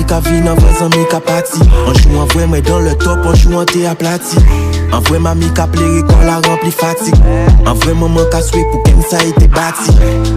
ka vin, en vrai zami ka pati. En joue en vrai, mais dans le top, en joue en t'es aplati. En vrai, mamie ka pléré quand la rempli fatigue. En vrai, maman ka soué pour qu'elle ça été bâti.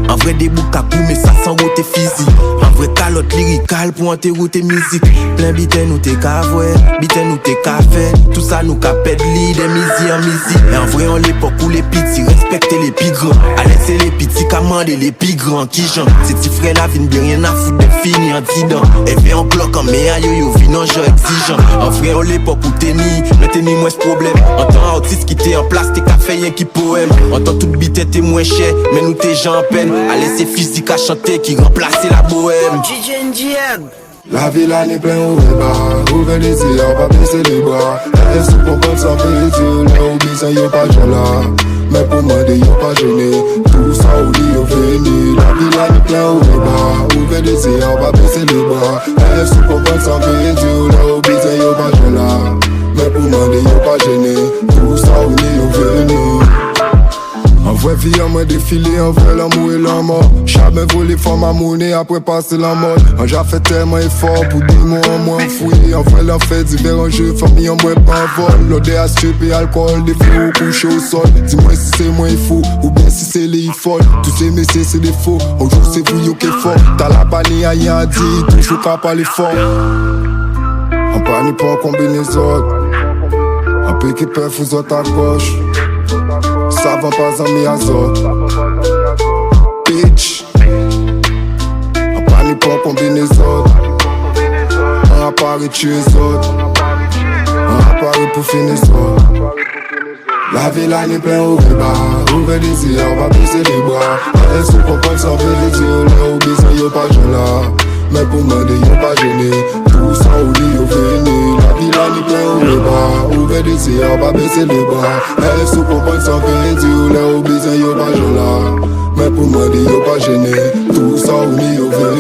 En vrai, des boucs ka mais ça sans route physique. En vrai, calotte lyrical pour enterrer musique. Plein biten ou t'es ka vrai, biten ou t'es ka fait. Tout ça nous ka pède li, des misi en misi. Et en vrai, en l'époque où les petits respectaient les plus grands. Allez, c'est les petits qui mandent les plus grands qui j'en. C'est ti frère la vie, bien rien à foutre de fini en tidant. Et fait en bloc en méa yo vin en jeu exigeant. En vrai, en l'époque où t'es ni, mais t'es ni moins ce problème. En tant artiste qui t'es en place, t'es qu'à faire rien qui poème. En tant toute bite t'es moins cher, mais nous t'es gens en peine. Allez, c'est physique à chanter qui remplace la bohème. La ville en est plein au bas, ouvert les yeux, pas baisser les bras. Elle se comprend sans périture, là où bien y'a pas de là. Mais pour moi, y'a pas gêné, tout ça oublie au fini. La ville en est plein au bas, ouvert les yeux, pas baisser les bras. Elle se comprend sans périture, là où bien y'a pas de là. Mais pour moi, y'a pas gêné, tout ça oublie au fini. En vrai vie, on m'a défilé, en vrai l'amour et la mort. Jamais volé femme à monnaie après passer la mode. En j'ai fait tellement effort pour des mots en moins fouillé. En vrai l'en fait divers jeux, famille en moins pas en vol. L'odeur à strip alcool, des filles couchés au sol. Dis-moi si c'est moi il faut, ou bien si c'est les folles. Tous ces messieurs c'est des faux, un jour c'est vous yo qui est fort. T'as la panique à rien à dire, toujours qu'à parler fort. En panique pas en combinaison. En peu qui peut vous autres à gauche. Ça va pas en mi azot. Bitch. En panique pas combinaison. On a parlé tuer les autres. On a parlé pour finir ça. La ville en est plein au bas. Ouvert les yeux, on va baisser les bras. Elle se comprend sans vérité. Là où besoin y'a pas de là. Mais pour moi y'a pas gêné. Tout ça oublie au fini. La ville en est plein au bas. Ouvert les yeux, on va baisser les bras. Elle se comprend sans vérité. Là où besoin y'a pas de là. Mais pour moi y'a pas gêné. Tout ça oublie au fini.